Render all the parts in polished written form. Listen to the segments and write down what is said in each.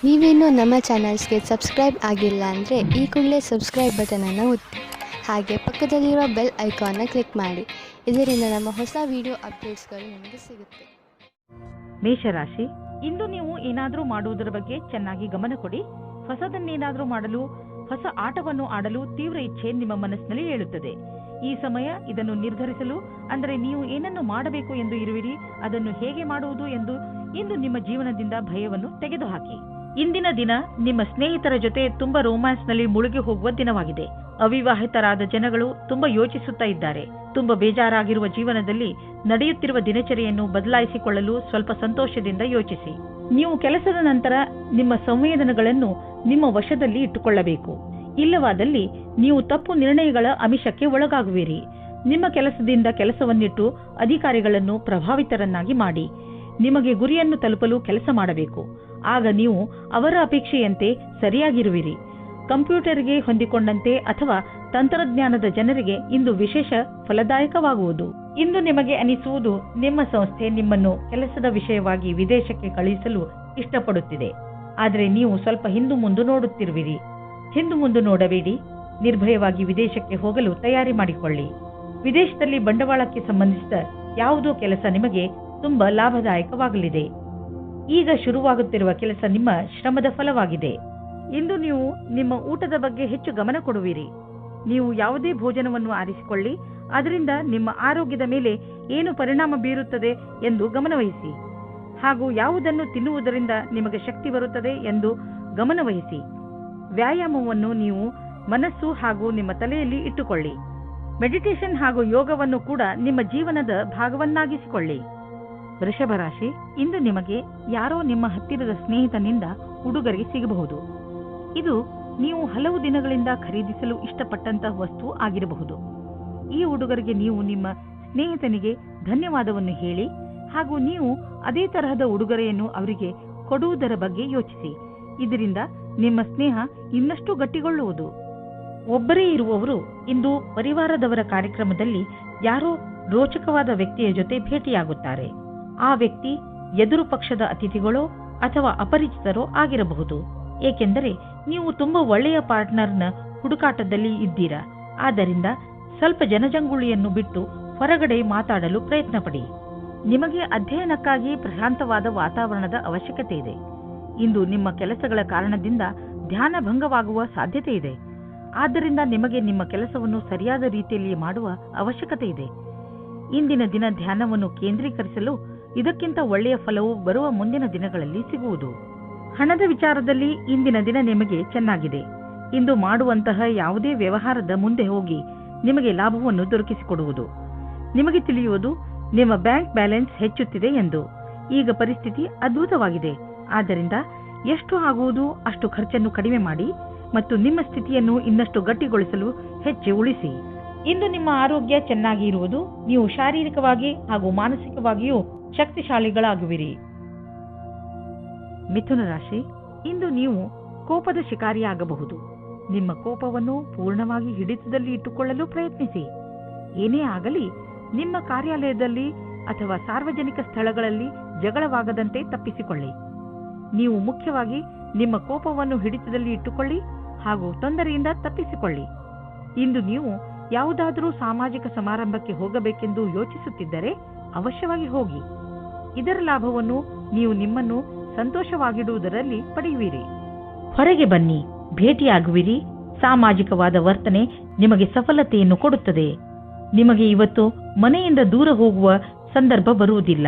ನೀವೇನೂ ನಮ್ಮ ಚಾನಲ್ಸ್ಗೆ ಸಬ್ಸ್ಕ್ರೈಬ್ ಆಗಿಲ್ಲ ಅಂದರೆ ಈ ಕೂಡಲೇ ಸಬ್ಸ್ಕ್ರೈಬ್ ಬಟನನ್ನು ಒತ್ತಿ ಹಾಗೆ ಪಕ್ಕದಲ್ಲಿರೋ ಬೆಲ್ ಐಕಾನ್ನ ಕ್ಲಿಕ್ ಮಾಡಿ. ಇದರಿಂದ ನಮ್ಮ ಹೊಸ ವಿಡಿಯೋ ಅಪ್ಡೇಟ್ಸ್ಗಳು ನಿಮಗೆ ಸಿಗುತ್ತೆ. ಮೇಷರಾಶಿ, ಇಂದು ನೀವು ಏನಾದರೂ ಮಾಡುವುದರ ಬಗ್ಗೆ ಚೆನ್ನಾಗಿ ಗಮನ ಕೊಡಿ. ಹೊಸದನ್ನೇನಾದರೂ ಮಾಡಲು, ಹೊಸ ಆಟವನ್ನು ಆಡಲು ತೀವ್ರ ಇಚ್ಛೆ ನಿಮ್ಮ ಮನಸ್ಸಿನಲ್ಲಿ ಏಳುತ್ತದೆ. ಈ ಸಮಯ ಇದನ್ನು ನಿರ್ಧರಿಸಲು, ಅಂದರೆ ನೀವು ಏನನ್ನು ಮಾಡಬೇಕು ಎಂದು ಇರುವಿರಿ, ಅದನ್ನು ಹೇಗೆ ಮಾಡುವುದು ಎಂದು ಇಂದು ನಿಮ್ಮ ಜೀವನದಿಂದ ಭಯವನ್ನು ತೆಗೆದುಹಾಕಿ. ಇಂದಿನ ದಿನ ನಿಮ್ಮ ಸ್ನೇಹಿತರ ಜೊತೆ ತುಂಬಾ ರೋಮ್ಯಾನ್ಸ್ನಲ್ಲಿ ಮುಳುಗಿ ಹೋಗುವ ದಿನವಾಗಿದೆ. ಅವಿವಾಹಿತರಾದ ಜನಗಳು ತುಂಬಾ ಯೋಚಿಸುತ್ತಾ ಇದ್ದಾರೆ. ತುಂಬಾ ಬೇಜಾರಾಗಿರುವ ಜೀವನದಲ್ಲಿ ನಡೆಯುತ್ತಿರುವ ದಿನಚರಿಯನ್ನು ಬದಲಾಯಿಸಿಕೊಳ್ಳಲು ಸ್ವಲ್ಪ ಸಂತೋಷದಿಂದ ಯೋಚಿಸಿ. ನೀವು ಕೆಲಸದ ನಂತರ ನಿಮ್ಮ ಸಂವೇದನೆಗಳನ್ನು ನಿಮ್ಮ ವಶದಲ್ಲಿ ಇಟ್ಟುಕೊಳ್ಳಬೇಕು. ಇಲ್ಲವಾದಲ್ಲಿ ನೀವು ತಪ್ಪು ನಿರ್ಣಯಗಳ ಆಮಿಷಕ್ಕೆ ಒಳಗಾಗುವಿರಿ. ನಿಮ್ಮ ಕೆಲಸದಿಂದ ಕೆಲಸವನ್ನಿಟ್ಟು ಅಧಿಕಾರಿಗಳನ್ನು ಪ್ರಭಾವಿತರನ್ನಾಗಿ ಮಾಡಿ. ನಿಮಗೆ ಗುರಿಯನ್ನು ತಲುಪಲು ಕೆಲಸ ಮಾಡಬೇಕು. ಆಗ ನೀವು ಅವರ ಅಪೇಕ್ಷೆಯಂತೆ ಸರಿಯಾಗಿರುವಿರಿ. ಕಂಪ್ಯೂಟರ್ಗೆ ಹೊಂದಿಕೊಂಡಂತೆ ಅಥವಾ ತಂತ್ರಜ್ಞಾನದ ಜನರಿಗೆ ಇಂದು ವಿಶೇಷ ಫಲದಾಯಕವಾಗುವುದು. ಇಂದು ನಿಮಗೆ ಅನಿಸುವುದು ನಿಮ್ಮ ಸಂಸ್ಥೆ ನಿಮ್ಮನ್ನು ಕೆಲಸದ ವಿಷಯವಾಗಿ ವಿದೇಶಕ್ಕೆ ಕಳುಹಿಸಲು ಇಷ್ಟಪಡುತ್ತಿದೆ. ಆದರೆ ನೀವು ಸ್ವಲ್ಪ ಹಿಂದು ಮುಂದು ನೋಡುತ್ತಿರುವಿರಿ. ಹಿಂದು ಮುಂದು ನೋಡಬೇಡಿ. ನಿರ್ಭಯವಾಗಿ ವಿದೇಶಕ್ಕೆ ಹೋಗಲು ತಯಾರಿ ಮಾಡಿಕೊಳ್ಳಿ. ವಿದೇಶದಲ್ಲಿ ಬಂಡವಾಳಕ್ಕೆ ಸಂಬಂಧಿಸಿದ ಯಾವುದೋ ಕೆಲಸ ನಿಮಗೆ ತುಂಬಾ ಲಾಭದಾಯಕವಾಗಲಿದೆ. ಈಗ ಶುರುವಾಗುತ್ತಿರುವ ಕೆಲಸ ನಿಮ್ಮ ಶ್ರಮದ ಫಲವಾಗಿದೆ. ಇಂದು ನೀವು ನಿಮ್ಮ ಊಟದ ಬಗ್ಗೆ ಹೆಚ್ಚು ಗಮನ ಕೊಡುವಿರಿ. ನೀವು ಯಾವುದೇ ಭೋಜನವನ್ನು ಆರಿಸಿಕೊಳ್ಳಿ, ಅದರಿಂದ ನಿಮ್ಮ ಆರೋಗ್ಯದ ಮೇಲೆ ಏನು ಪರಿಣಾಮ ಬೀರುತ್ತದೆ ಎಂದು ಗಮನವಹಿಸಿ. ಹಾಗೂ ಯಾವುದನ್ನು ತಿನ್ನುವುದರಿಂದ ನಿಮಗೆ ಶಕ್ತಿ ಬರುತ್ತದೆ ಎಂದು ಗಮನವಹಿಸಿ. ವ್ಯಾಯಾಮವನ್ನು ನೀವು ಮನಸ್ಸು ಹಾಗೂ ನಿಮ್ಮ ತಲೆಯಲ್ಲಿ ಇಟ್ಟುಕೊಳ್ಳಿ. ಮೆಡಿಟೇಷನ್ ಹಾಗೂ ಯೋಗವನ್ನು ಕೂಡ ನಿಮ್ಮ ಜೀವನದ ಭಾಗವನ್ನಾಗಿಸಿಕೊಳ್ಳಿ. ವೃಷಭ ರಾಶಿ, ಇಂದು ನಿಮಗೆ ಯಾರೋ ನಿಮ್ಮ ಹತ್ತಿರದ ಸ್ನೇಹಿತನಿಂದ ಉಡುಗೊರೆ ಸಿಗಬಹುದು. ಇದು ನೀವು ಹಲವು ದಿನಗಳಿಂದ ಖರೀದಿಸಲು ಇಷ್ಟಪಟ್ಟಂತಹ ವಸ್ತು ಆಗಿರಬಹುದು. ಈ ಉಡುಗೊರೆಗೆ ನೀವು ನಿಮ್ಮ ಸ್ನೇಹಿತನಿಗೆ ಧನ್ಯವಾದವನ್ನು ಹೇಳಿ ಹಾಗೂ ನೀವು ಅದೇ ತರಹದ ಉಡುಗೊರೆಯನ್ನು ಅವರಿಗೆ ಕೊಡುವುದರ ಬಗ್ಗೆ ಯೋಚಿಸಿ. ಇದರಿಂದ ನಿಮ್ಮ ಸ್ನೇಹ ಇನ್ನಷ್ಟು ಗಟ್ಟಿಗೊಳ್ಳುವುದು. ಒಬ್ಬರೇ ಇರುವವರು ಇಂದು ಪರಿವಾರದವರ ಕಾರ್ಯಕ್ರಮದಲ್ಲಿ ಯಾರೋ ರೋಚಕವಾದ ವ್ಯಕ್ತಿಯ ಜೊತೆ ಭೇಟಿಯಾಗುತ್ತಾರೆ. ಆ ವ್ಯಕ್ತಿ ಎದುರು ಪಕ್ಷದ ಅತಿಥಿಗಳೋ ಅಥವಾ ಅಪರಿಚಿತರೋ ಆಗಿರಬಹುದು. ಏಕೆಂದರೆ ನೀವು ತುಂಬಾ ಒಳ್ಳೆಯ ಪಾರ್ಟ್ನರ್ನ ಹುಡುಕಾಟದಲ್ಲಿ ಇದ್ದೀರಾ. ಆದ್ದರಿಂದ ಸ್ವಲ್ಪ ಜನಜಂಗುಳಿಯನ್ನು ಬಿಟ್ಟು ಹೊರಗಡೆ ಮಾತಾಡಲು ಪ್ರಯತ್ನ ಪಡಿ. ನಿಮಗೆ ಅಧ್ಯಯನಕ್ಕಾಗಿ ಪ್ರಶಾಂತವಾದ ವಾತಾವರಣದ ಅವಶ್ಯಕತೆ ಇದೆ. ಇಂದು ನಿಮ್ಮ ಕೆಲಸಗಳ ಕಾರಣದಿಂದ ಧ್ಯಾನ ಭಂಗವಾಗುವ ಸಾಧ್ಯತೆ ಇದೆ. ಆದ್ದರಿಂದ ನಿಮಗೆ ನಿಮ್ಮ ಕೆಲಸವನ್ನು ಸರಿಯಾದ ರೀತಿಯಲ್ಲಿ ಮಾಡುವ ಅವಶ್ಯಕತೆ ಇದೆ. ಇಂದಿನ ದಿನ ಧ್ಯಾನವನ್ನು ಕೇಂದ್ರೀಕರಿಸಲು ಇದಕ್ಕಿಂತ ಒಳ್ಳೆಯ ಫಲವು ಬರುವ ಮುಂದಿನ ದಿನಗಳಲ್ಲಿ ಸಿಗುವುದು. ಹಣದ ವಿಚಾರದಲ್ಲಿ ಇಂದಿನ ದಿನ ನಿಮಗೆ ಚೆನ್ನಾಗಿದೆ. ಇಂದು ಮಾಡುವಂತಹ ಯಾವುದೇ ವ್ಯವಹಾರದ ಮುಂದೆ ಹೋಗಿ ನಿಮಗೆ ಲಾಭವನ್ನು ದೊರಕಿಸಿಕೊಡುವುದು. ನಿಮಗೆ ತಿಳಿಯುವುದು ನಿಮ್ಮ ಬ್ಯಾಂಕ್ ಬ್ಯಾಲೆನ್ಸ್ ಹೆಚ್ಚುತ್ತಿದೆ ಎಂದು. ಈಗ ಪರಿಸ್ಥಿತಿ ಅದ್ಭುತವಾಗಿದೆ. ಆದ್ದರಿಂದ ಎಷ್ಟು ಆಗುವುದು ಅಷ್ಟು ಖರ್ಚನ್ನು ಕಡಿಮೆ ಮಾಡಿ ಮತ್ತು ನಿಮ್ಮ ಸ್ಥಿತಿಯನ್ನು ಇನ್ನಷ್ಟು ಗಟ್ಟಿಗೊಳಿಸಲು ಹೆಚ್ಚು ಉಳಿಸಿ. ಇಂದು ನಿಮ್ಮ ಆರೋಗ್ಯ ಚೆನ್ನಾಗಿ ಇರುವುದು. ನೀವು ಶಾರೀರಿಕವಾಗಿ ಹಾಗೂ ಮಾನಸಿಕವಾಗಿಯೂ ಶಕ್ತಿಶಾಲಿಗಳಾಗುವಿರಿ. ಮಿಥುನ ರಾಶಿ, ಇಂದು ನೀವು ಕೋಪದ ಶಿಕಾರಿಯಾಗಬಹುದು. ನಿಮ್ಮ ಕೋಪವನ್ನು ಪೂರ್ಣವಾಗಿ ಹಿಡಿತದಲ್ಲಿ ಇಟ್ಟುಕೊಳ್ಳಲು ಪ್ರಯತ್ನಿಸಿ. ಏನೇ ಆಗಲಿ ನಿಮ್ಮ ಕಾರ್ಯಾಲಯದಲ್ಲಿ ಅಥವಾ ಸಾರ್ವಜನಿಕ ಸ್ಥಳಗಳಲ್ಲಿ ಜಗಳವಾಗದಂತೆ ತಪ್ಪಿಸಿಕೊಳ್ಳಿ. ನೀವು ಮುಖ್ಯವಾಗಿ ನಿಮ್ಮ ಕೋಪವನ್ನು ಹಿಡಿತದಲ್ಲಿ ಇಟ್ಟುಕೊಳ್ಳಿ ಹಾಗೂ ತೊಂದರೆಯಿಂದ ತಪ್ಪಿಸಿಕೊಳ್ಳಿ. ಇಂದು ನೀವು ಯಾವುದಾದರೂ ಸಾಮಾಜಿಕ ಸಮಾರಂಭಕ್ಕೆ ಹೋಗಬೇಕೆಂದು ಯೋಚಿಸುತ್ತಿದ್ದರೆ ಅವಶ್ಯವಾಗಿ ಹೋಗಿ. ಇದರ ಲಾಭವನ್ನು ನೀವು ನಿಮ್ಮನ್ನು ಸಂತೋಷವಾಗಿಡುವುದರಲ್ಲಿ ಪಡೆಯುವಿರಿ. ಹೊರಗೆ ಬನ್ನಿ, ಭೇಟಿಯಾಗುವಿರಿ. ಸಾಮಾಜಿಕವಾದ ವರ್ತನೆ ನಿಮಗೆ ಸಫಲತೆಯನ್ನು ಕೊಡುತ್ತದೆ. ನಿಮಗೆ ಇವತ್ತು ಮನೆಯಿಂದ ದೂರ ಹೋಗುವ ಸಂದರ್ಭ ಬರುವುದಿಲ್ಲ.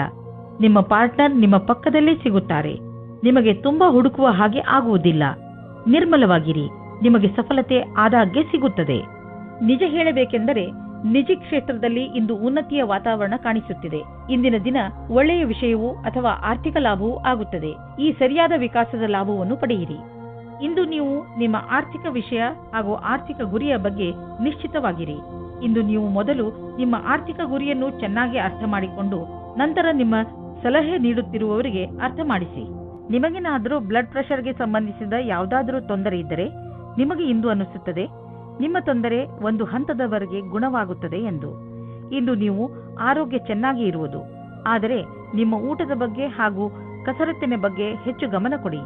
ನಿಮ್ಮ ಪಾರ್ಟ್ನರ್ ನಿಮ್ಮ ಪಕ್ಕದಲ್ಲೇ ಸಿಗುತ್ತಾರೆ. ನಿಮಗೆ ತುಂಬಾ ಹುಡುಕುವ ಹಾಗೆ ಆಗುವುದಿಲ್ಲ. ನಿರ್ಮಲವಾಗಿರಿ. ನಿಮಗೆ ಸಫಲತೆ ಆದಾಗ್ಗೆ ಸಿಗುತ್ತದೆ. ನಿಜ ಹೇಳಬೇಕೆಂದರೆ ನಿಜ ಕ್ಷೇತ್ರದಲ್ಲಿ ಇಂದು ಉನ್ನತಿಯ ವಾತಾವರಣ ಕಾಣಿಸುತ್ತಿದೆ. ಇಂದಿನ ದಿನ ಒಳ್ಳೆಯ ವಿಷಯವೂ ಅಥವಾ ಆರ್ಥಿಕ ಲಾಭವೂ ಆಗುತ್ತದೆ. ಈ ಸರಿಯಾದ ವಿಕಾಸದ ಲಾಭವನ್ನು ಪಡೆಯಿರಿ. ಇಂದು ನೀವು ನಿಮ್ಮ ಆರ್ಥಿಕ ವಿಷಯ ಹಾಗೂ ಆರ್ಥಿಕ ಗುರಿಯ ಬಗ್ಗೆ ನಿಶ್ಚಿತವಾಗಿರಿ. ಇಂದು ನೀವು ಮೊದಲು ನಿಮ್ಮ ಆರ್ಥಿಕ ಗುರಿಯನ್ನು ಚೆನ್ನಾಗಿ ಅರ್ಥ ಮಾಡಿಕೊಂಡು ನಂತರ ನಿಮ್ಮ ಸಲಹೆ ನೀಡುತ್ತಿರುವವರಿಗೆ ಅರ್ಥ ಮಾಡಿಸಿ. ನಿಮಗೇನಾದರೂ ಬ್ಲಡ್ ಪ್ರೆಷರ್ಗೆ ಸಂಬಂಧಿಸಿದ ಯಾವುದಾದರೂ ತೊಂದರೆ ಇದ್ದರೆ ನಿಮಗೆ ಇಂದು ಅನಿಸುತ್ತದೆ ನಿಮ್ಮ ತೊಂದರೆ ಒಂದು ಹಂತದವರೆಗೆ ಗುಣವಾಗುತ್ತದೆ ಎಂದು. ಇಂದು ನೀವು ಆರೋಗ್ಯ ಚೆನ್ನಾಗಿ ಇರುವುದು. ಆದರೆ ನಿಮ್ಮ ಊಟದ ಬಗ್ಗೆ ಹಾಗೂ ಕಸರತ್ತಿನ ಬಗ್ಗೆ ಹೆಚ್ಚು ಗಮನ ಕೊಡಿ.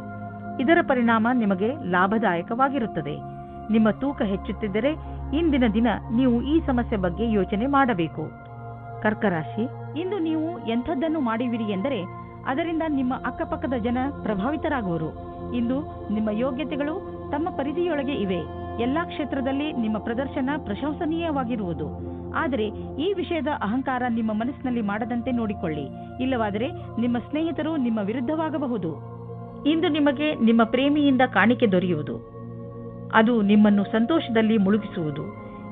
ಇದರ ಪರಿಣಾಮ ನಿಮಗೆ ಲಾಭದಾಯಕವಾಗಿರುತ್ತದೆ. ನಿಮ್ಮ ತೂಕ ಹೆಚ್ಚುತ್ತಿದ್ದರೆ ಇಂದಿನ ದಿನ ನೀವು ಈ ಸಮಸ್ಯೆ ಬಗ್ಗೆ ಯೋಚನೆ ಮಾಡಬೇಕು. ಕರ್ಕರಾಶಿ, ಇಂದು ನೀವು ಎಂಥದ್ದನ್ನು ಮಾಡುವಿರಿ ಎಂದರೆ ಅದರಿಂದ ನಿಮ್ಮ ಅಕ್ಕಪಕ್ಕದ ಜನ ಪ್ರಭಾವಿತರಾಗುವರು. ಇಂದು ನಿಮ್ಮ ಯೋಗ್ಯತೆಗಳು ತಮ್ಮ ಪರಿಧಿಯೊಳಗೆ ಇವೆ. ಎಲ್ಲಾ ಕ್ಷೇತ್ರದಲ್ಲಿ ನಿಮ್ಮ ಪ್ರದರ್ಶನ ಪ್ರಶಂಸನೀಯವಾಗಿರುವುದು. ಆದರೆ ಈ ವಿಷಯದ ಅಹಂಕಾರ ನಿಮ್ಮ ಮನಸ್ಸಿನಲ್ಲಿ ಮಾಡದಂತೆ ನೋಡಿಕೊಳ್ಳಿ. ಇಲ್ಲವಾದರೆ ನಿಮ್ಮ ಸ್ನೇಹಿತರು ನಿಮ್ಮ ವಿರುದ್ಧವಾಗಬಹುದು. ಇಂದು ನಿಮಗೆ ನಿಮ್ಮ ಪ್ರೇಮಿಯಿಂದ ಕಾಣಿಕೆ ದೊರೆಯುವುದು. ಅದು ನಿಮ್ಮನ್ನು ಸಂತೋಷದಲ್ಲಿ ಮುಳುಗಿಸುವುದು.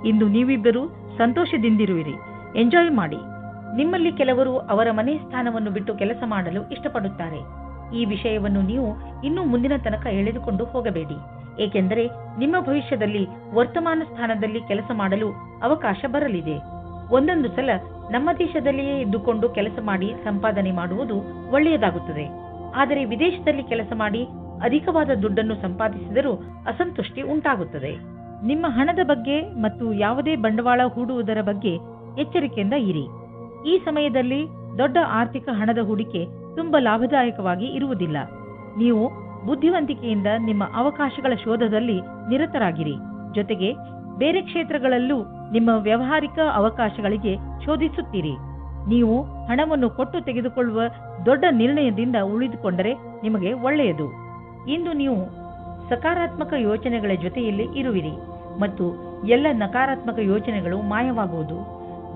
ಇಂದು ನೀವಿಬ್ಬರು ಸಂತೋಷದಿಂದಿರುವಿರಿ. ಎಂಜಾಯ್ ಮಾಡಿ. ನಿಮ್ಮಲ್ಲಿ ಕೆಲವರು ಅವರ ಮನೆ ಸ್ಥಾನವನ್ನು ಬಿಟ್ಟು ಕೆಲಸ ಮಾಡಲು ಇಷ್ಟಪಡುತ್ತಾರೆ. ಈ ವಿಷಯವನ್ನು ನೀವು ಇನ್ನೂ ಮುಂದಿನ ತನಕ ಎಳೆದುಕೊಂಡು ಹೋಗಬೇಡಿ. ಏಕೆಂದರೆ ನಿಮ್ಮ ಭವಿಷ್ಯದಲ್ಲಿ ವರ್ತಮಾನ ಸ್ಥಾನದಲ್ಲಿ ಕೆಲಸ ಮಾಡಲು ಅವಕಾಶ ಬರಲಿದೆ. ಒಂದೊಂದು ಸಲ ನಮ್ಮ ದೇಶದಲ್ಲಿಯೇ ಇದ್ದುಕೊಂಡು ಕೆಲಸ ಮಾಡಿ ಸಂಪಾದನೆ ಮಾಡುವುದು ಒಳ್ಳೆಯದಾಗುತ್ತದೆ. ಆದರೆ ವಿದೇಶದಲ್ಲಿ ಕೆಲಸ ಮಾಡಿ ಅಧಿಕವಾದ ದುಡ್ಡನ್ನು ಸಂಪಾದಿಸಿದರೂ ಅಸಂತುಷ್ಟಿ ಉಂಟಾಗುತ್ತದೆ. ನಿಮ್ಮ ಹಣದ ಬಗ್ಗೆ ಮತ್ತು ಯಾವುದೇ ಬಂಡವಾಳ ಹೂಡುವುದರ ಬಗ್ಗೆ ಎಚ್ಚರಿಕೆಯಿಂದ ಇರಿ. ಈ ಸಮಯದಲ್ಲಿ ದೊಡ್ಡ ಆರ್ಥಿಕ ಹಣದ ಹೂಡಿಕೆ ತುಂಬಾ ಲಾಭದಾಯಕವಾಗಿ ಇರುವುದಿಲ್ಲ. ನೀವು ಬುದ್ಧಿವಂತಿಕೆಯಿಂದ ನಿಮ್ಮ ಅವಕಾಶಗಳ ಶೋಧದಲ್ಲಿ ನಿರತರಾಗಿರಿ. ಜೊತೆಗೆ ಬೇರೆ ಕ್ಷೇತ್ರಗಳಲ್ಲೂ ನಿಮ್ಮ ವ್ಯಾವಹಾರಿಕ ಅವಕಾಶಗಳಿಗೆ ಶೋಧಿಸುತ್ತೀರಿ. ನೀವು ಹಣವನ್ನು ಕೊಟ್ಟು ತೆಗೆದುಕೊಳ್ಳುವ ದೊಡ್ಡ ನಿರ್ಣಯದಿಂದ ಉಳಿದುಕೊಂಡರೆ ನಿಮಗೆ ಒಳ್ಳೆಯದು. ಇಂದು ನೀವು ಸಕಾರಾತ್ಮಕ ಯೋಚನೆಗಳ ಜೊತೆಯಲ್ಲಿ ಇರುವಿರಿ ಮತ್ತು ಎಲ್ಲ ನಕಾರಾತ್ಮಕ ಯೋಚನೆಗಳು ಮಾಯವಾಗುವುದು.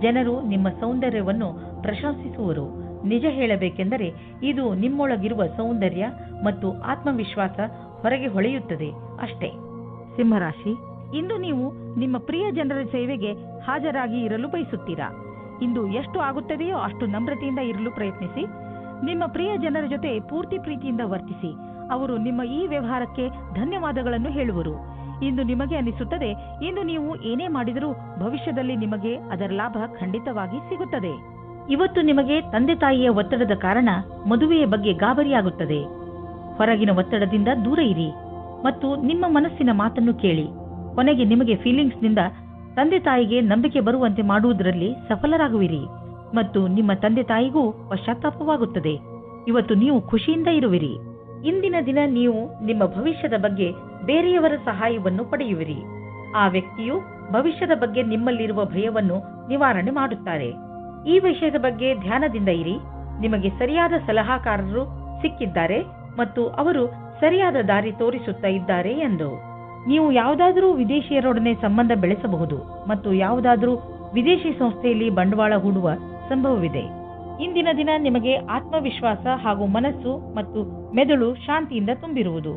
ಜನರು ನಿಮ್ಮ ಸೌಂದರ್ಯವನ್ನು ಪ್ರಶಂಸಿಸುವರು. ನಿಜ ಹೇಳಬೇಕೆಂದರೆ ಇದು ನಿಮ್ಮೊಳಗಿರುವ ಸೌಂದರ್ಯ ಮತ್ತು ಆತ್ಮವಿಶ್ವಾಸ ಹೊರಗೆ ಹೊಳೆಯುತ್ತದೆ ಅಷ್ಟೇ. ಸಿಂಹರಾಶಿ, ಇಂದು ನೀವು ನಿಮ್ಮ ಪ್ರಿಯ ಜನರ ಸೇವೆಗೆ ಹಾಜರಾಗಿ ಇರಲು ಬಯಸುತ್ತೀರಾ. ಇಂದು ಎಷ್ಟು ಆಗುತ್ತದೆಯೋ ಅಷ್ಟು ನಮ್ರತೆಯಿಂದ ಇರಲು ಪ್ರಯತ್ನಿಸಿ. ನಿಮ್ಮ ಪ್ರಿಯ ಜನರ ಜೊತೆ ಪೂರ್ತಿ ಪ್ರೀತಿಯಿಂದ ವರ್ತಿಸಿ. ಅವರು ನಿಮ್ಮ ಈ ವ್ಯವಹಾರಕ್ಕೆ ಧನ್ಯವಾದಗಳನ್ನು ಹೇಳುವರು. ಇಂದು ನಿಮಗೆ ಅನಿಸುತ್ತದೆ ಇಂದು ನೀವು ಏನೇ ಮಾಡಿದರೂ ಭವಿಷ್ಯದಲ್ಲಿ ನಿಮಗೆ ಅದರ ಲಾಭ ಖಂಡಿತವಾಗಿ ಸಿಗುತ್ತದೆ. ಇವತ್ತು ನಿಮಗೆ ತಂದೆ ತಾಯಿಯ ಒತ್ತಡದ ಕಾರಣ ಮದುವೆಯ ಬಗ್ಗೆ ಗಾಬರಿಯಾಗುತ್ತದೆ. ಹೊರಗಿನ ಒತ್ತಡದಿಂದ ದೂರ ಇರಿ ಮತ್ತು ನಿಮ್ಮ ಮನಸ್ಸಿನ ಮಾತನ್ನು ಕೇಳಿ. ಕೊನೆಗೆ ನಿಮಗೆ ಫೀಲಿಂಗ್ಸ್ನಿಂದ ತಂದೆ ತಾಯಿಗೆ ನಂಬಿಕೆ ಬರುವಂತೆ ಮಾಡುವುದರಲ್ಲಿ ಸಫಲರಾಗುವಿರಿ ಮತ್ತು ನಿಮ್ಮ ತಂದೆ ತಾಯಿಗೂ ಪಶ್ಚಾತ್ತಾಪವಾಗುತ್ತದೆ. ಇವತ್ತು ನೀವು ಖುಷಿಯಿಂದ ಇರುವಿರಿ. ಇಂದಿನ ದಿನ ನೀವು ನಿಮ್ಮ ಭವಿಷ್ಯದ ಬಗ್ಗೆ ಬೇರೆಯವರ ಸಹಾಯವನ್ನು ಪಡೆಯುವಿರಿ. ಆ ವ್ಯಕ್ತಿಯು ಭವಿಷ್ಯದ ಬಗ್ಗೆ ನಿಮ್ಮಲ್ಲಿರುವ ಭಯವನ್ನು ನಿವಾರಣೆ ಮಾಡುತ್ತಾರೆ. ಈ ವಿಷಯದ ಬಗ್ಗೆ ಧ್ಯಾನದಿಂದ ಇರಿ. ನಿಮಗೆ ಸರಿಯಾದ ಸಲಹಾಕಾರರು ಸಿಕ್ಕಿದ್ದಾರೆ ಮತ್ತು ಅವರು ಸರಿಯಾದ ದಾರಿ ತೋರಿಸುತ್ತಾ ಇದ್ದಾರೆ ಎಂದು. ನೀವು ಯಾವುದಾದರೂ ವಿದೇಶಿಯರೊಡನೆ ಸಂಬಂಧ ಬೆಳೆಸಬಹುದು ಮತ್ತು ಯಾವುದಾದರೂ ವಿದೇಶಿ ಸಂಸ್ಥೆಯಲ್ಲಿ ಬಂಡವಾಳ ಹೂಡುವ ಸಂಭವವಿದೆ. ಇಂದಿನ ದಿನ ನಿಮಗೆ ಆತ್ಮವಿಶ್ವಾಸ ಹಾಗೂ ಮನಸ್ಸು ಮತ್ತು ಮೆದುಳು ಶಾಂತಿಯಿಂದ ತುಂಬಿರುವುದು.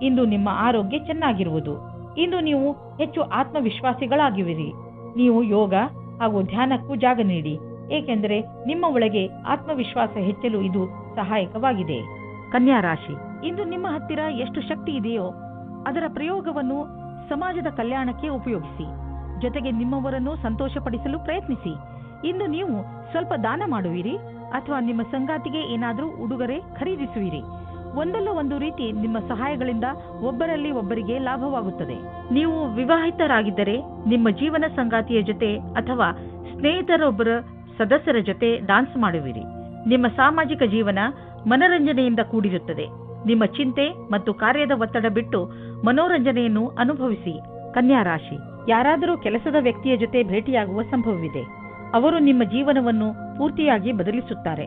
ಇಂದು ನಿಮ್ಮ ಆರೋಗ್ಯ ಚೆನ್ನಾಗಿರುವುದು. ಇಂದು ನೀವು ಹೆಚ್ಚು ಆತ್ಮವಿಶ್ವಾಸಿಗಳಾಗಿರುವಿರಿ. ನೀವು ಯೋಗ ಹಾಗೂ ಧ್ಯಾನಕ್ಕೂ ಜಾಗ ನೀಡಿ, ಏಕೆಂದರೆ ನಿಮ್ಮ ಒಳಗೆ ಆತ್ಮವಿಶ್ವಾಸ ಹೆಚ್ಚಲು ಇದು ಸಹಾಯಕವಾಗಿದೆ. ಕನ್ಯಾ ರಾಶಿ, ಇಂದು ನಿಮ್ಮ ಹತ್ತಿರ ಎಷ್ಟು ಶಕ್ತಿ ಇದೆಯೋ ಅದರ ಪ್ರಯೋಗವನ್ನು ಸಮಾಜದ ಕಲ್ಯಾಣಕ್ಕೆ ಉಪಯೋಗಿಸಿ. ಜೊತೆಗೆ ನಿಮ್ಮವರನ್ನು ಸಂತೋಷಪಡಿಸಲು ಪ್ರಯತ್ನಿಸಿ. ಇಂದು ನೀವು ಸ್ವಲ್ಪ ದಾನ ಮಾಡುವಿರಿ ಅಥವಾ ನಿಮ್ಮ ಸಂಗಾತಿಗೆ ಏನಾದರೂ ಉಡುಗೊರೆ ಖರೀದಿಸುವಿರಿ. ಒಂದಲ್ಲ ಒಂದು ರೀತಿ ನಿಮ್ಮ ಸಹಾಯಗಳಿಂದ ಒಬ್ಬರಲ್ಲಿ ಒಬ್ಬರಿಗೆ ಲಾಭವಾಗುತ್ತದೆ. ನೀವು ವಿವಾಹಿತರಾಗಿದ್ದರೆ ನಿಮ್ಮ ಜೀವನ ಸಂಗಾತಿಯ ಜೊತೆ ಅಥವಾ ಸ್ನೇಹಿತರೊಬ್ಬರ ಸದಸ್ಯರ ಜೊತೆ ಡಾನ್ಸ್ ಮಾಡುವಿರಿ. ನಿಮ್ಮ ಸಾಮಾಜಿಕ ಜೀವನ ಮನರಂಜನೆಯಿಂದ ಕೂಡಿರುತ್ತದೆ. ನಿಮ್ಮ ಚಿಂತೆ ಮತ್ತು ಕಾರ್ಯದ ಒತ್ತಡ ಬಿಟ್ಟು ಮನೋರಂಜನೆಯನ್ನು ಅನುಭವಿಸಿ. ಕನ್ಯಾ ರಾಶಿ, ಯಾರಾದರೂ ಕೆಲಸದ ವ್ಯಕ್ತಿಯ ಜೊತೆ ಭೇಟಿಯಾಗುವ ಸಂಭವವಿದೆ. ಅವರು ನಿಮ್ಮ ಜೀವನವನ್ನು ಪೂರ್ತಿಯಾಗಿ ಬದಲಿಸುತ್ತಾರೆ.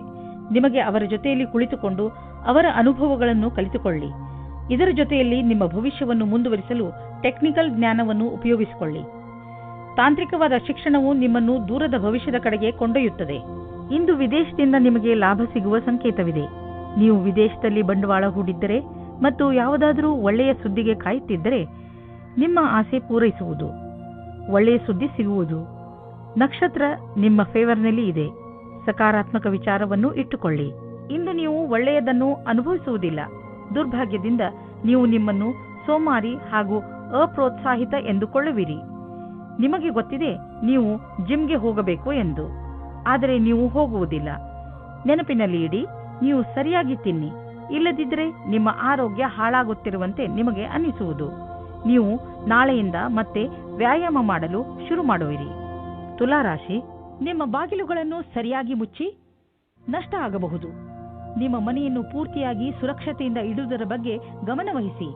ನಿಮಗೆ ಅವರ ಜೊತೆಯಲ್ಲಿ ಕುಳಿತುಕೊಂಡು ಅವರ ಅನುಭವಗಳನ್ನು ಕಲಿತುಕೊಳ್ಳಿ. ಇದರ ಜೊತೆಯಲ್ಲಿ ನಿಮ್ಮ ಭವಿಷ್ಯವನ್ನು ಮುಂದುವರಿಸಲು ಟೆಕ್ನಿಕಲ್ ಜ್ಞಾನವನ್ನು ಉಪಯೋಗಿಸಿಕೊಳ್ಳಿ. ತಾಂತ್ರಿಕವಾದ ಶಿಕ್ಷಣವು ನಿಮ್ಮನ್ನು ದೂರದ ಭವಿಷ್ಯದ ಕಡೆಗೆ ಕೊಂಡೊಯ್ಯುತ್ತದೆ. ಇಂದು ವಿದೇಶದಿಂದ ನಿಮಗೆ ಲಾಭ ಸಿಗುವ ಸಂಕೇತವಿದೆ. ನೀವು ವಿದೇಶದಲ್ಲಿ ಬಂಡವಾಳ ಹೂಡಿದ್ದರೆ ಮತ್ತು ಯಾವುದಾದರೂ ಒಳ್ಳೆಯ ಸುದ್ದಿಗೆ ಕಾಯುತ್ತಿದ್ದರೆ ನಿಮ್ಮ ಆಸೆ ಪೂರೈಸುವುದು. ಒಳ್ಳೆಯ ಸುದ್ದಿ ಸಿಗುವುದು. ನಕ್ಷತ್ರ ನಿಮ್ಮ ಫೇವರ್ನಲ್ಲಿ ಇದೆ. ಸಕಾರಾತ್ಮಕ ವಿಚಾರವನ್ನು ಇಟ್ಟುಕೊಳ್ಳಿ. ಇಂದು ನೀವು ಒಳ್ಳೆಯದನ್ನು ಅನುಭವಿಸುವುದಿಲ್ಲ. ದುರ್ಭಾಗ್ಯದಿಂದ ನೀವು ನಿಮ್ಮನ್ನು ಸೋಮಾರಿ ಹಾಗೂ ಅಪ್ರೋತ್ಸಾಹಿತ ಎಂದುಕೊಳ್ಳುವಿರಿ. ನಿಮಗೆ ಗೊತ್ತಿದೆ ನೀವು ಜಿಮ್ಗೆ ಹೋಗಬೇಕು ಎಂದು, ಆದರೆ ನೀವು ಹೋಗುವುದಿಲ್ಲ. ನೆನಪಿನಲ್ಲಿ ಇಡಿ, ನೀವು ಸರಿಯಾಗಿ ತಿನ್ನಿ, ಇಲ್ಲದಿದ್ದರೆ ನಿಮ್ಮ ಆರೋಗ್ಯ ಹಾಳಾಗುತ್ತಿರುವಂತೆ ನಿಮಗೆ ಅನ್ನಿಸುವುದು. ನೀವು ನಾಳೆಯಿಂದ ಮತ್ತೆ ವ್ಯಾಯಾಮ ಮಾಡಲು ಶುರು ಮಾಡುವಿರಿ. ತುಲಾರಾಶಿ, ನಿಮ್ಮ ಬಾಗಿಲುಗಳನ್ನು ಸರಿಯಾಗಿ ಮುಚ್ಚಿ. ನಷ್ಟ ಆಗಬಹುದು. ನಿಮ್ಮ ಮನೆಯನ್ನು ಪೂರ್ತಿಯಾಗಿ ಸುರಕ್ಷತೆಯಿಂದ ಇಡುವುದರ ಬಗ್ಗೆ ಗಮನವಹಿಸಿ.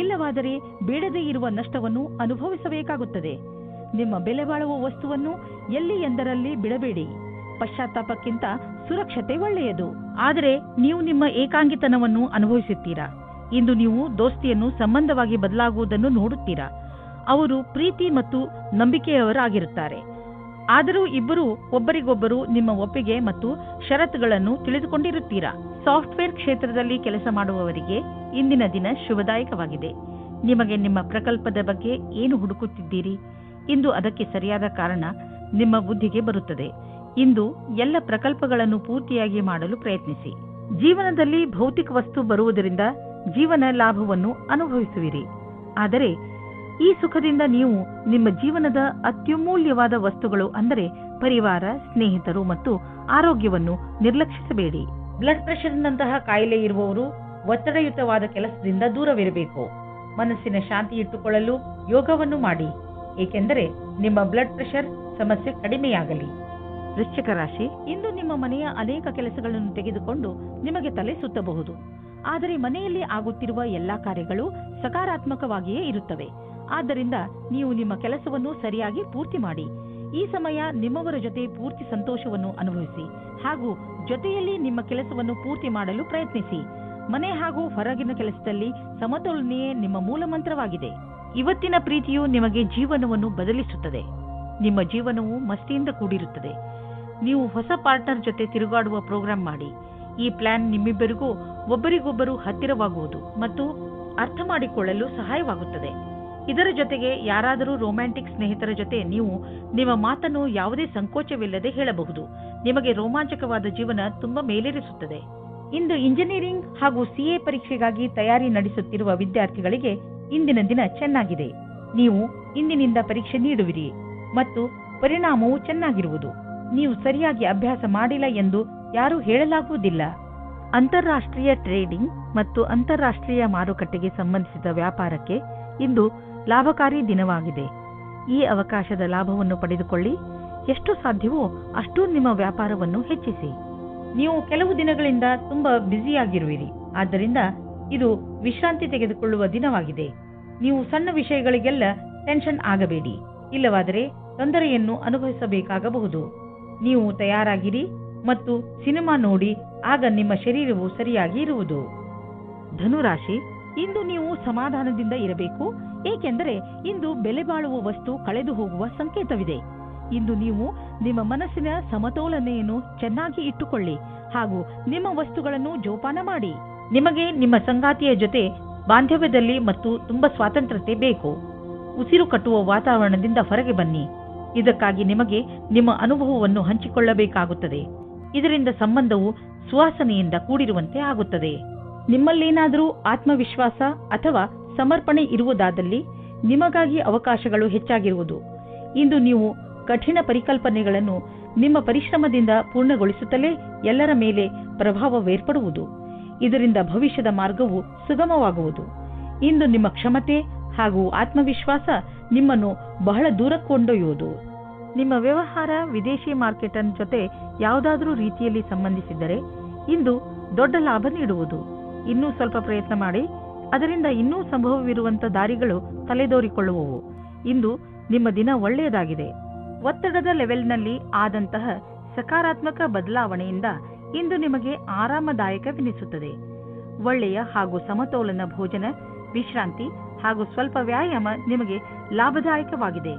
ಇಲ್ಲವಾದರೆ ಬೇಡದೇ ಇರುವ ನಷ್ಟವನ್ನು ಅನುಭವಿಸಬೇಕಾಗುತ್ತದೆ. ನಿಮ್ಮ ಬೆಲೆ ಬಾಳುವ ವಸ್ತುವನ್ನು ಎಲ್ಲಿ ಎಂದರಲ್ಲಿ ಬಿಡಬೇಡಿ. ಪಶ್ಚಾತ್ತಾಪಕ್ಕಿಂತ ಸುರಕ್ಷತೆ ಒಳ್ಳೆಯದು. ಆದರೆ ನೀವು ನಿಮ್ಮ ಏಕಾಂಗಿತನವನ್ನು ಅನುಭವಿಸುತ್ತೀರಾ. ಇಂದು ನೀವು ದೋಸ್ತಿಯನ್ನು ಸಂಬಂಧವಾಗಿ ಬದಲಾಗುವುದನ್ನು ನೋಡುತ್ತೀರಾ. ಅವರು ಪ್ರೀತಿ ಮತ್ತು ನಂಬಿಕೆಯವರಾಗಿರುತ್ತಾರೆ. ಆದರೂ ಇಬ್ಬರು ಒಬ್ಬರಿಗೊಬ್ಬರು ನಿಮ್ಮ ಒಪ್ಪಿಗೆ ಮತ್ತು ಷರತ್ತುಗಳನ್ನು ತಿಳಿದುಕೊಂಡಿರುತ್ತೀರಾ. ಸಾಫ್ಟ್ವೇರ್ ಕ್ಷೇತ್ರದಲ್ಲಿ ಕೆಲಸ ಮಾಡುವವರಿಗೆ ಇಂದಿನ ದಿನ ಶುಭದಾಯಕವಾಗಿದೆ. ನಿಮಗೆ ನಿಮ್ಮ ಪ್ರಕಲ್ಪದ ಬಗ್ಗೆ ಏನು ಹುಡುಕುತ್ತಿದ್ದೀರಿ? ಇಂದು ಅದಕ್ಕೆ ಸರಿಯಾದ ಕಾರಣ ನಿಮ್ಮ ಬುದ್ಧಿಗೆ ಬರುತ್ತದೆ. ಇಂದು ಎಲ್ಲ ಪ್ರಕಲ್ಪಗಳನ್ನು ಪೂರ್ತಿಯಾಗಿ ಮಾಡಲು ಪ್ರಯತ್ನಿಸಿ. ಜೀವನದಲ್ಲಿ ಭೌತಿಕ ವಸ್ತು ಬರುವುದರಿಂದ ಜೀವನ ಲಾಭವನ್ನು ಅನುಭವಿಸುವಿರಿ. ಆದರೆ ಈ ಸುಖದಿಂದ ನೀವು ನಿಮ್ಮ ಜೀವನದ ಅತ್ಯಮೂಲ್ಯವಾದ ವಸ್ತುಗಳು ಅಂದರೆ ಪರಿವಾರ, ಸ್ನೇಹಿತರು ಮತ್ತು ಆರೋಗ್ಯವನ್ನು ನಿರ್ಲಕ್ಷಿಸಬೇಡಿ. ಬ್ಲಡ್ ಪ್ರೆಷರ್ನಂತಹ ಕಾಯಿಲೆ ಇರುವವರು ಒತ್ತಡಯುತವಾದ ಕೆಲಸದಿಂದ ದೂರವಿರಬೇಕು. ಮನಸ್ಸಿನ ಶಾಂತಿ ಇಟ್ಟುಕೊಳ್ಳಲು ಯೋಗವನ್ನು ಮಾಡಿ, ಏಕೆಂದರೆ ನಿಮ್ಮ ಬ್ಲಡ್ ಪ್ರೆಷರ್ ಸಮಸ್ಯೆ ಕಡಿಮೆಯಾಗಲಿ. ವೃಶ್ಚಿಕ ರಾಶಿ, ಇಂದು ನಿಮ್ಮ ಮನೆಯ ಅನೇಕ ಕೆಲಸಗಳನ್ನು ತೆಗೆದುಕೊಂಡು ನಿಮಗೆ ತಲೆ ಸುತ್ತಬಹುದು. ಆದರೆ ಮನೆಯಲ್ಲಿ ಆಗುತ್ತಿರುವ ಎಲ್ಲಾ ಕಾರ್ಯಗಳು ಸಕಾರಾತ್ಮಕವಾಗಿಯೇ ಇರುತ್ತವೆ. ಆದ್ದರಿಂದ ನೀವು ನಿಮ್ಮ ಕೆಲಸವನ್ನು ಸರಿಯಾಗಿ ಪೂರ್ತಿ ಮಾಡಿ. ಈ ಸಮಯ ನಿಮ್ಮವರ ಜೊತೆ ಪೂರ್ತಿ ಸಂತೋಷವನ್ನು ಅನುಭವಿಸಿ ಹಾಗೂ ಜೊತೆಯಲ್ಲಿ ನಿಮ್ಮ ಕೆಲಸವನ್ನು ಪೂರ್ತಿ ಮಾಡಲು ಪ್ರಯತ್ನಿಸಿ. ಮನೆ ಹಾಗೂ ಹೊರಗಿನ ಕೆಲಸದಲ್ಲಿ ಸಮತೋಲನೆಯೇ ನಿಮ್ಮ ಮೂಲ ಮಂತ್ರವಾಗಿದೆ. ಇವತ್ತಿನ ಪ್ರೀತಿಯು ನಿಮಗೆ ಜೀವನವನ್ನು ಬದಲಿಸುತ್ತದೆ. ನಿಮ್ಮ ಜೀವನವು ಮಸ್ತಿಯಿಂದ ಕೂಡಿರುತ್ತದೆ. ನೀವು ಹೊಸ ಪಾರ್ಟ್ನರ್ ಜೊತೆ ತಿರುಗಾಡುವ ಪ್ರೋಗ್ರಾಂ ಮಾಡಿ. ಈ ಪ್ಲಾನ್ ನಿಮ್ಮಿಬ್ಬರಿಗೂ ಒಬ್ಬರಿಗೊಬ್ಬರು ಹತ್ತಿರವಾಗುವುದು ಮತ್ತು ಅರ್ಥ ಮಾಡಿಕೊಳ್ಳಲು ಸಹಾಯವಾಗುತ್ತದೆ. ಇದರ ಜೊತೆಗೆ ಯಾರಾದರೂ ರೊಮ್ಯಾಂಟಿಕ್ ಸ್ನೇಹಿತರ ಜೊತೆ ನೀವು ನಿಮ್ಮ ಮಾತನ್ನು ಯಾವುದೇ ಸಂಕೋಚವಿಲ್ಲದೆ ಹೇಳಬಹುದು. ನಿಮಗೆ ರೋಮಾಂಚಕವಾದ ಜೀವನ ತುಂಬಾ ಮೇಲೇರಿಸುತ್ತದೆ. ಇಂದು ಇಂಜಿನಿಯರಿಂಗ್ ಹಾಗೂ ಸಿಎ ಪರೀಕ್ಷೆಗಾಗಿ ತಯಾರಿ ನಡೆಸುತ್ತಿರುವ ವಿದ್ಯಾರ್ಥಿಗಳಿಗೆ ಇಂದಿನ ದಿನ ಚೆನ್ನಾಗಿದೆ. ನೀವು ಇಂದಿನಿಂದ ಪರೀಕ್ಷೆ ನೀಡುವಿರಿ ಮತ್ತು ಪರಿಣಾಮವು ಚೆನ್ನಾಗಿರುವುದು. ನೀವು ಸರಿಯಾಗಿ ಅಭ್ಯಾಸ ಮಾಡಿಲ್ಲ ಎಂದು ಯಾರೂ ಹೇಳಲಾಗುವುದಿಲ್ಲ. ಅಂತಾರಾಷ್ಟ್ರೀಯ ಟ್ರೇಡಿಂಗ್ ಮತ್ತು ಅಂತಾರಾಷ್ಟ್ರೀಯ ಮಾರುಕಟ್ಟೆಗೆ ಸಂಬಂಧಿಸಿದ ವ್ಯಾಪಾರಕ್ಕೆ ಇಂದು ಲಾಭಕಾರಿ ದಿನವಾಗಿದೆ. ಈ ಅವಕಾಶದ ಲಾಭವನ್ನು ಪಡೆದುಕೊಳ್ಳಿ. ಎಷ್ಟು ಸಾಧ್ಯವೋ ಅಷ್ಟು ನಿಮ್ಮ ವ್ಯಾಪಾರವನ್ನು ಹೆಚ್ಚಿಸಿ. ನೀವು ಕೆಲವು ದಿನಗಳಿಂದ ತುಂಬಾ ಬ್ಯುಸಿಯಾಗಿರುವಿರಿ. ಆದ್ದರಿಂದ ಇದು ವಿಶ್ರಾಂತಿ ತೆಗೆದುಕೊಳ್ಳುವ ದಿನವಾಗಿದೆ. ನೀವು ಸಣ್ಣ ವಿಷಯಗಳಿಗೆಲ್ಲ ಟೆನ್ಷನ್ ಆಗಬೇಡಿ. ಇಲ್ಲವಾದರೆ ತೊಂದರೆಯನ್ನು ಅನುಭವಿಸಬೇಕಾಗಬಹುದು. ನೀವು ತಯಾರಾಗಿರಿ ಮತ್ತು ಸಿನಿಮಾ ನೋಡಿ, ಆಗ ನಿಮ್ಮ ಶರೀರವು ಸರಿಯಾಗಿ ಇರುವುದು. ಧನುರಾಶಿ, ಇಂದು ನೀವು ಸಮಾಧಾನದಿಂದ ಇರಬೇಕು. ಏಕೆಂದರೆ ಇಂದು ಬೆಲೆ ಬಾಳುವ ವಸ್ತು ಕಳೆದು ಹೋಗುವ ಸಂಕೇತವಿದೆ. ಇಂದು ನೀವು ನಿಮ್ಮ ಮನಸ್ಸಿನ ಸಮತೋಲನೆಯನ್ನು ಚೆನ್ನಾಗಿ ಇಟ್ಟುಕೊಳ್ಳಿ ಹಾಗೂ ನಿಮ್ಮ ವಸ್ತುಗಳನ್ನು ಜೋಪಾನ ಮಾಡಿ. ನಿಮಗೆ ನಿಮ್ಮ ಸಂಗಾತಿಯ ಜೊತೆ ಬಾಂಧವ್ಯದಲ್ಲಿ ಮತ್ತು ತುಂಬಾ ಸ್ವಾತಂತ್ರ್ಯತೆ ಬೇಕು. ಉಸಿರು ಕಟ್ಟುವ ವಾತಾವರಣದಿಂದ ಹೊರಗೆ ಬನ್ನಿ. ಇದಕ್ಕಾಗಿ ನಿಮಗೆ ನಿಮ್ಮ ಅನುಭವವನ್ನು ಹಂಚಿಕೊಳ್ಳಬೇಕಾಗುತ್ತದೆ. ಇದರಿಂದ ಸಂಬಂಧವು ಸುವಾಸನೆಯಿಂದ ಕೂಡಿರುವಂತೆ ಆಗುತ್ತದೆ. ನಿಮ್ಮಲ್ಲೇನಾದರೂ ಆತ್ಮವಿಶ್ವಾಸ ಅಥವಾ ಸಮರ್ಪಣೆ ಇರುವುದಾದಲ್ಲಿ ನಿಮಗಾಗಿ ಅವಕಾಶಗಳು ಹೆಚ್ಚಾಗಿರುವುದು. ಇಂದು ನೀವು ಕಠಿಣ ಪರಿಕಲ್ಪನೆಗಳನ್ನು ನಿಮ್ಮ ಪರಿಶ್ರಮದಿಂದ ಪೂರ್ಣಗೊಳಿಸುತ್ತಲೇ ಎಲ್ಲರ ಮೇಲೆ ಪ್ರಭಾವವೇರ್ಪಡುವುದು. ಇದರಿಂದ ಭವಿಷ್ಯದ ಮಾರ್ಗವು ಸುಗಮವಾಗುವುದು. ಇಂದು ನಿಮ್ಮ ಕ್ಷಮತೆ ಹಾಗೂ ಆತ್ಮವಿಶ್ವಾಸ ನಿಮ್ಮನ್ನು ಬಹಳ ದೂರ ಕೊಂಡೊಯ್ಯುವುದು. ನಿಮ್ಮ ವ್ಯವಹಾರ ವಿದೇಶಿ ಮಾರ್ಕೆಟ್ ಜೊತೆ ಯಾವುದಾದರೂ ರೀತಿಯಲ್ಲಿ ಸಂಬಂಧಿಸಿದ್ದರೆ ಇಂದು ದೊಡ್ಡ ಲಾಭ ನೀಡುವುದು. ಇನ್ನೂ ಸ್ವಲ್ಪ ಪ್ರಯತ್ನ ಮಾಡಿ. ಅದರಿಂದ ಇನ್ನೂ ಸಂಭವವಿರುವಂಥ ದಾರಿಗಳು ತಲೆದೋರಿಕೊಳ್ಳುವವು. ಇಂದು ನಿಮ್ಮ ದಿನ ಒಳ್ಳೆಯದಾಗಿದೆ. ಒತ್ತಡದ ಲೆವೆಲ್ನಲ್ಲಿ ಆದಂತಹ ಸಕಾರಾತ್ಮಕ ಬದಲಾವಣೆಯಿಂದ ಇಂದು ನಿಮಗೆ ಆರಾಮದಾಯಕವೆನಿಸುತ್ತದೆ. ಒಳ್ಳೆಯ ಹಾಗೂ ಸಮತೋಲನ ಭೋಜನ, ವಿಶ್ರಾಂತಿ ಹಾಗೂ ಸ್ವಲ್ಪ ವ್ಯಾಯಾಮ ನಿಮಗೆ ಲಾಭದಾಯಕವಾಗಿದೆ.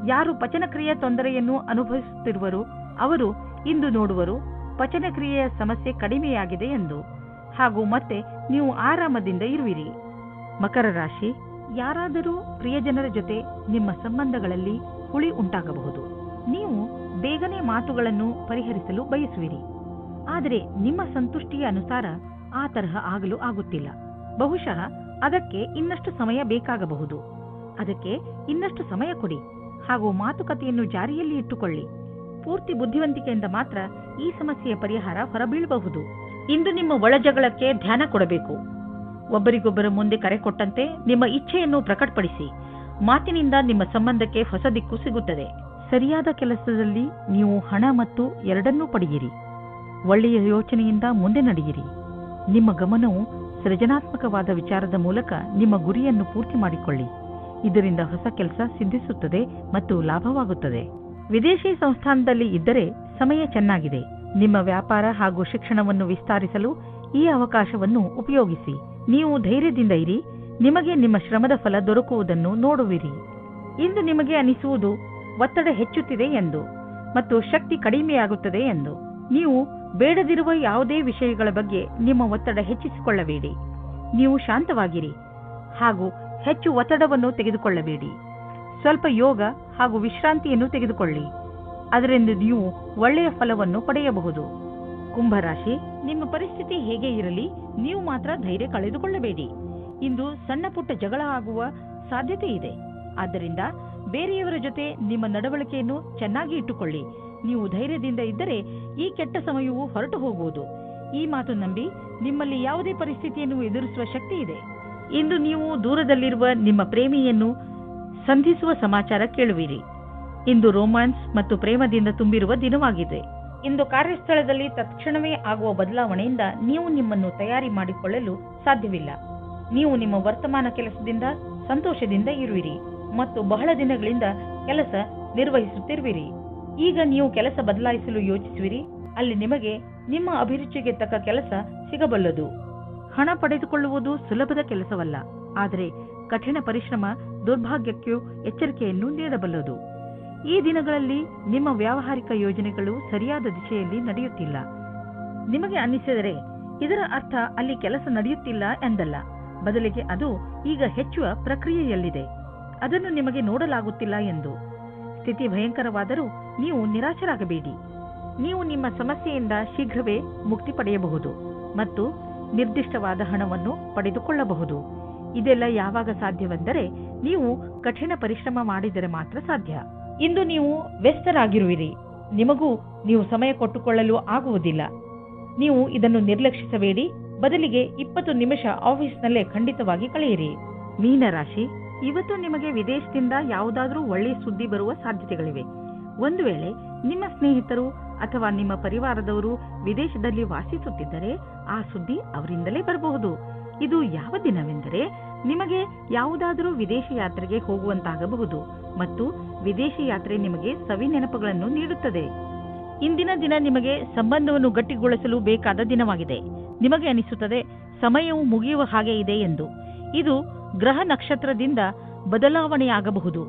ಯಾರು ಪಚನಕ್ರಿಯೆಯ ತೊಂದರೆಯನ್ನು ಅನುಭವಿಸುತ್ತಿರುವರು ಅವರು ಇಂದು ನೋಡುವರು ಪಚನಕ್ರಿಯೆಯ ಸಮಸ್ಯೆ ಕಡಿಮೆಯಾಗಿದೆ ಎಂದು, ಹಾಗೂ ಮತ್ತೆ ನೀವು ಆರಾಮದಿಂದ ಇರುವಿರಿ. ಮಕರ ರಾಶಿ, ಯಾರಾದರೂ ಪ್ರಿಯಜನರ ಜೊತೆ ನಿಮ್ಮ ಸಂಬಂಧಗಳಲ್ಲಿ ಹುಳಿ ಉಂಟಾಗಬಹುದು. ನೀವು ಬೇಗನೆ ಮಾತುಗಳನ್ನು ಪರಿಹರಿಸಲು ಬಯಸುವಿರಿ. ಆದರೆ ನಿಮ್ಮ ಸಂತುಷ್ಟಿಯ ಅನುಸಾರ ಆ ತರಹ ಆಗಲು ಆಗುತ್ತಿಲ್ಲ. ಬಹುಶಃ ಅದಕ್ಕೆ ಇನ್ನಷ್ಟು ಸಮಯ ಬೇಕಾಗಬಹುದು. ಅದಕ್ಕೆ ಇನ್ನಷ್ಟು ಸಮಯ ಕೊಡಿ ಹಾಗೂ ಮಾತುಕತೆಯನ್ನು ಜಾರಿಯಲ್ಲಿ ಇಟ್ಟುಕೊಳ್ಳಿ. ಪೂರ್ತಿ ಬುದ್ಧಿವಂತಿಕೆಯಿಂದ ಮಾತ್ರ ಈ ಸಮಸ್ಯೆಯ ಪರಿಹಾರ ಹೊರಬೀಳಬಹುದು. ಇಂದು ನಿಮ್ಮ ಒಳಜಗಳಕ್ಕೆ ಧ್ಯಾನ ಕೊಡಬೇಕು. ಒಬ್ಬರಿಗೊಬ್ಬರ ಮುಂದೆ ಕರೆ ಕೊಟ್ಟಂತೆ ನಿಮ್ಮ ಇಚ್ಛೆಯನ್ನು ಪ್ರಕಟಪಡಿಸಿ. ಮಾತಿನಿಂದ ನಿಮ್ಮ ಸಂಬಂಧಕ್ಕೆ ಹೊಸ ದಿಕ್ಕು ಸಿಗುತ್ತದೆ. ಸರಿಯಾದ ಕೆಲಸದಲ್ಲಿ ನೀವು ಹಣ ಮತ್ತು ಎರಡನ್ನೂ ಪಡೆಯಿರಿ. ಒಳ್ಳೆಯ ಯೋಚನೆಯಿಂದ ಮುಂದೆ ನಡೆಯಿರಿ. ನಿಮ್ಮ ಗಮನವು ಸೃಜನಾತ್ಮಕವಾದ ವಿಚಾರದ ಮೂಲಕ ನಿಮ್ಮ ಗುರಿಯನ್ನು ಪೂರ್ತಿ ಮಾಡಿಕೊಳ್ಳಿ. ಇದರಿಂದ ಹೊಸ ಕೆಲಸ ಸಿದ್ಧಿಸುತ್ತದೆ ಮತ್ತು ಲಾಭವಾಗುತ್ತದೆ. ವಿದೇಶಿ ಸಂಸ್ಥಾನದಲ್ಲಿ ಇದ್ದರೆ ಸಮಯ ಚೆನ್ನಾಗಿದೆ. ನಿಮ್ಮ ವ್ಯಾಪಾರ ಹಾಗೂ ಶಿಕ್ಷಣವನ್ನು ವಿಸ್ತರಿಸಲು ಈ ಅವಕಾಶವನ್ನು ಉಪಯೋಗಿಸಿ. ನೀವು ಧೈರ್ಯದಿಂದ ಇರಿ. ನಿಮಗೆ ನಿಮ್ಮ ಶ್ರಮದ ಫಲ ದೊರಕುವುದನ್ನು ನೋಡುವಿರಿ. ಇಂದು ನಿಮಗೆ ಅನಿಸುವುದು ಒತ್ತಡ ಹೆಚ್ಚುತ್ತಿದೆ ಎಂದು ಮತ್ತು ಶಕ್ತಿ ಕಡಿಮೆಯಾಗುತ್ತದೆ ಎಂದು. ನೀವು ಬೇಡದಿರುವ ಯಾವುದೇ ವಿಷಯಗಳ ಬಗ್ಗೆ ನಿಮ್ಮ ಒತ್ತಡ ಹೆಚ್ಚಿಸಿಕೊಳ್ಳಬೇಡಿ. ನೀವು ಶಾಂತವಾಗಿರಿ ಹಾಗೂ ಹೆಚ್ಚು ಒತ್ತಡವನ್ನು ತೆಗೆದುಕೊಳ್ಳಬೇಡಿ. ಸ್ವಲ್ಪ ಯೋಗ ಹಾಗೂ ವಿಶ್ರಾಂತಿಯನ್ನು ತೆಗೆದುಕೊಳ್ಳಿ. ಅದರಿಂದ ನೀವು ಒಳ್ಳೆಯ ಫಲವನ್ನು ಪಡೆಯಬಹುದು. ಕುಂಭರಾಶಿ, ನಿಮ್ಮ ಪರಿಸ್ಥಿತಿ ಹೇಗೆ ಇರಲಿ, ನೀವು ಮಾತ್ರ ಧೈರ್ಯ ಕಳೆದುಕೊಳ್ಳಬೇಡಿ. ಇಂದು ಸಣ್ಣ ಪುಟ್ಟ ಜಗಳ ಆಗುವ ಸಾಧ್ಯತೆ ಇದೆ. ಆದ್ದರಿಂದ ಬೇರೆಯವರ ಜೊತೆ ನಿಮ್ಮ ನಡವಳಿಕೆಯನ್ನು ಚೆನ್ನಾಗಿ ಇಟ್ಟುಕೊಳ್ಳಿ. ನೀವು ಧೈರ್ಯದಿಂದ ಇದ್ದರೆ ಈ ಕೆಟ್ಟ ಸಮಯವು ಹೊರಟು ಹೋಗುವುದು. ಈ ಮಾತು ನಂಬಿ ನಿಮ್ಮಲ್ಲಿ ಯಾವುದೇ ಪರಿಸ್ಥಿತಿಯನ್ನು ಎದುರಿಸುವ ಶಕ್ತಿ ಇದೆ. ಇಂದು ನೀವು ದೂರದಲ್ಲಿರುವ ನಿಮ್ಮ ಪ್ರೇಮಿಯನ್ನು ಸಂಧಿಸುವ ಸಮಾಚಾರ ಕೇಳುವಿರಿ. ಇಂದು ರೋಮ್ಯಾನ್ಸ್ ಮತ್ತು ಪ್ರೇಮದಿಂದ ತುಂಬಿರುವ ದಿನವಾಗಿದೆ. ಇಂದು ಕಾರ್ಯಸ್ಥಳದಲ್ಲಿ ತಕ್ಷಣವೇ ಆಗುವ ಬದಲಾವಣೆಯಿಂದ ನೀವು ನಿಮ್ಮನ್ನು ತಯಾರಿ ಮಾಡಿಕೊಳ್ಳಲು ಸಾಧ್ಯವಿಲ್ಲ. ನೀವು ನಿಮ್ಮ ವರ್ತಮಾನ ಕೆಲಸದಿಂದ ಸಂತೋಷದಿಂದ ಇರುವಿರಿ ಮತ್ತು ಬಹಳ ದಿನಗಳಿಂದ ಕೆಲಸ ನಿರ್ವಹಿಸುತ್ತಿರುವಿರಿ. ಈಗ ನೀವು ಕೆಲಸ ಬದಲಾಯಿಸಲು ಯೋಚಿಸುವಿರಿ. ಅಲ್ಲಿ ನಿಮಗೆ ನಿಮ್ಮ ಅಭಿರುಚಿಗೆ ತಕ್ಕ ಕೆಲಸ ಸಿಗಬಲ್ಲದು. ಹಣ ಪಡೆದುಕೊಳ್ಳುವುದು ಸುಲಭದ ಕೆಲಸವಲ್ಲ, ಆದರೆ ಕಠಿಣ ಪರಿಶ್ರಮ ದುರ್ಭಾಗ್ಯಕ್ಕೂ ಎಚ್ಚರಿಕೆಯನ್ನು ನೀಡಬಲ್ಲದು. ಈ ದಿನಗಳಲ್ಲಿ ನಿಮ್ಮ ವ್ಯಾವಹಾರಿಕ ಯೋಜನೆಗಳು ಸರಿಯಾದ ದಿಶೆಯಲ್ಲಿ ನಡೆಯುತ್ತಿಲ್ಲ. ನಿಮಗೆ ಅನ್ನಿಸಿದರೆ ಇದರ ಅರ್ಥ ಅಲ್ಲಿ ಕೆಲಸ ನಡೆಯುತ್ತಿಲ್ಲ ಎಂದಲ್ಲ, ಬದಲಿಗೆ ಅದು ಈಗ ಹೆಚ್ಚುವ ಪ್ರಕ್ರಿಯೆಯಲ್ಲಿದೆ. ಅದನ್ನು ನಿಮಗೆ ನೋಡಲಾಗುತ್ತಿಲ್ಲ ಎಂದು. ಸ್ಥಿತಿ ಭಯಂಕರವಾದರೂ ನೀವು ನಿರಾಶರಾಗಬೇಡಿ. ನೀವು ನಿಮ್ಮ ಸಮಸ್ಯೆಯಿಂದ ಶೀಘ್ರವೇ ಮುಕ್ತಿ ಪಡೆಯಬಹುದು ಮತ್ತು ನಿರ್ದಿಷ್ಟವಾದ ಹಣವನ್ನು ಪಡೆದುಕೊಳ್ಳಬಹುದು. ಇದೆಲ್ಲ ಯಾವಾಗ ಸಾಧ್ಯವೆಂದರೆ ನೀವು ಕಠಿಣ ಪರಿಶ್ರಮ ಮಾಡಿದರೆ ಮಾತ್ರ ಸಾಧ್ಯ. ಇಂದು ನೀವು ವ್ಯಸ್ತರಾಗಿರುವಿರಿ. ನಿಮಗೂ ನೀವು ಸಮಯ ಕೊಟ್ಟುಕೊಳ್ಳಲು ಆಗುವುದಿಲ್ಲ. ನೀವು ಇದನ್ನು ನಿರ್ಲಕ್ಷಿಸಬೇಡಿ. ಬದಲಿಗೆ 20 ನಿಮಿಷ ಆಫೀಸ್ನಲ್ಲೇ ಖಂಡಿತವಾಗಿ ಕಳೆಯಿರಿ. ಮೀನರಾಶಿ, ಇವತ್ತು ನಿಮಗೆ ವಿದೇಶದಿಂದ ಯಾವುದಾದ್ರೂ ಒಳ್ಳೆಯ ಸುದ್ದಿ ಬರುವ ಸಾಧ್ಯತೆಗಳಿವೆ. ಒಂದು ವೇಳೆ ನಿಮ್ಮ ಸ್ನೇಹಿತರು ಅಥವಾ ನಿಮ್ಮ ಪರಿವಾರದವರು ವಿದೇಶದಲ್ಲಿ ವಾಸಿಸುತ್ತಿದ್ದರೆ ಆ ಸುದ್ದಿ ಅವರಿಂದಲೇ ಬರಬಹುದು. ಇದು ಯಾವ ದಿನವೆಂದರೆ ನಿಮಗೆ ಯಾವುದಾದರೂ ವಿದೇಶಿ ಯಾತ್ರೆಗೆ ಹೋಗುವಂತಾಗಬಹುದು ಮತ್ತು ವಿದೇಶಿ ಯಾತ್ರೆ ನಿಮಗೆ ಸವಿ ನೆನಪುಗಳನ್ನು ನೀಡುತ್ತದೆ. ಇಂದಿನ ದಿನ ನಿಮಗೆ ಸಂಬಂಧವನ್ನು ಗಟ್ಟಿಗೊಳಿಸಲು ಬೇಕಾದ ದಿನವಾಗಿದೆ. ನಿಮಗೆ ಅನಿಸುತ್ತದೆ ಸಮಯವು ಮುಗಿಯುವ ಹಾಗೆ ಇದೆ ಎಂದು. ಇದು ಗ್ರಹ ನಕ್ಷತ್ರದಿಂದ ಬದಲಾವಣೆಯಾಗಬಹುದು.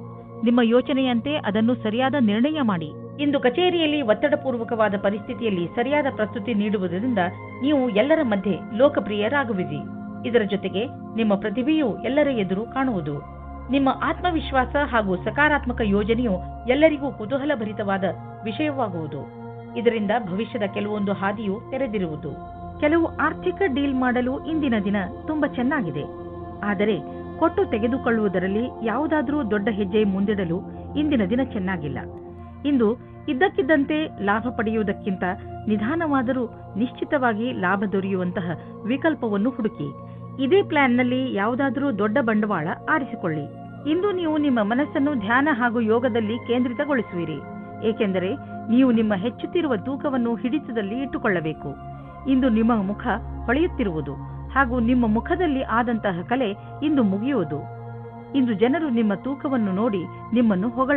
ನಿಮ್ಮ ಯೋಚನೆಯಂತೆ ಅದನ್ನು ಸರಿಯಾದ ನಿರ್ಣಯ ಮಾಡಿ. ಇಂದು ಕಚೇರಿಯಲ್ಲಿ ಒತ್ತಡಪೂರ್ವಕವಾದ ಪರಿಸ್ಥಿತಿಯಲ್ಲಿ ಸರಿಯಾದ ಪ್ರಸ್ತುತಿ ನೀಡುವುದರಿಂದ ನೀವು ಎಲ್ಲರ ಮಧ್ಯೆ ಲೋಕಪ್ರಿಯರಾಗುವಿರಿ. ಇದರ ಜೊತೆಗೆ ನಿಮ್ಮ ಪ್ರತಿಭೆಯು ಎಲ್ಲರ ಎದುರು ಕಾಣುವುದು. ನಿಮ್ಮ ಆತ್ಮವಿಶ್ವಾಸ ಹಾಗೂ ಸಕಾರಾತ್ಮಕ ಯೋಜನೆಯು ಎಲ್ಲರಿಗೂ ಕುತೂಹಲಭರಿತವಾದ ವಿಷಯವಾಗುವುದು. ಇದರಿಂದ ಭವಿಷ್ಯದ ಕೆಲವೊಂದು ಹಾದಿಯು ತೆರೆದಿರುವುದು. ಕೆಲವು ಆರ್ಥಿಕ ಡೀಲ್ ಮಾಡಲು ಇಂದಿನ ದಿನ ತುಂಬಾ ಚೆನ್ನಾಗಿದೆ. ಆದರೆ ಕೊಟ್ಟು ತೆಗೆದುಕೊಳ್ಳುವುದರಲ್ಲಿ ಯಾವುದಾದರೂ ದೊಡ್ಡ ಹೆಜ್ಜೆ ಮುಂದಿಡಲು ಇಂದಿನ ದಿನ ಚೆನ್ನಾಗಿಲ್ಲ. ಇಂದು ಇದ್ದಕ್ಕಿದ್ದಂತೆ ಲಾಭ ಪಡೆಯುವುದಕ್ಕಿಂತ ನಿಧಾನವಾದರೂ ನಿಶ್ಚಿತವಾಗಿ ಲಾಭ ದೊರೆಯುವಂತಹ ವಿಕಲ್ಪವನ್ನು ಹುಡುಕಿ. ಇದೇ ಪ್ಲಾನ್ನಲ್ಲಿ ಯಾವುದಾದರೂ ದೊಡ್ಡ ಬಂಡವಾಳ ಆರಿಸಿಕೊಳ್ಳಿ. ಇಂದು ನೀವು ನಿಮ್ಮ ಮನಸ್ಸನ್ನು ಧ್ಯಾನ ಹಾಗೂ ಯೋಗದಲ್ಲಿ ಕೇಂದ್ರಿತಗೊಳಿಸುವಿರಿ, ಏಕೆಂದರೆ ನೀವು ನಿಮ್ಮ ಹೆಚ್ಚುತ್ತಿರುವ ತೂಕವನ್ನು ಹಿಡಿತದಲ್ಲಿ ಇಟ್ಟುಕೊಳ್ಳಬೇಕು. ಇಂದು ನಿಮ್ಮ ಮುಖ ಹೊಳೆಯುತ್ತಿರುವುದು ಹಾಗೂ ನಿಮ್ಮ ಮುಖದಲ್ಲಿ ಆದಂತಹ ಕಲೆ ಇಂದು ಮುಗಿಯುವುದು. ಇಂದು ಜನರು ನಿಮ್ಮ ತೂಕವನ್ನು ನೋಡಿ ನಿಮ್ಮನ್ನು ಹೊಗಳು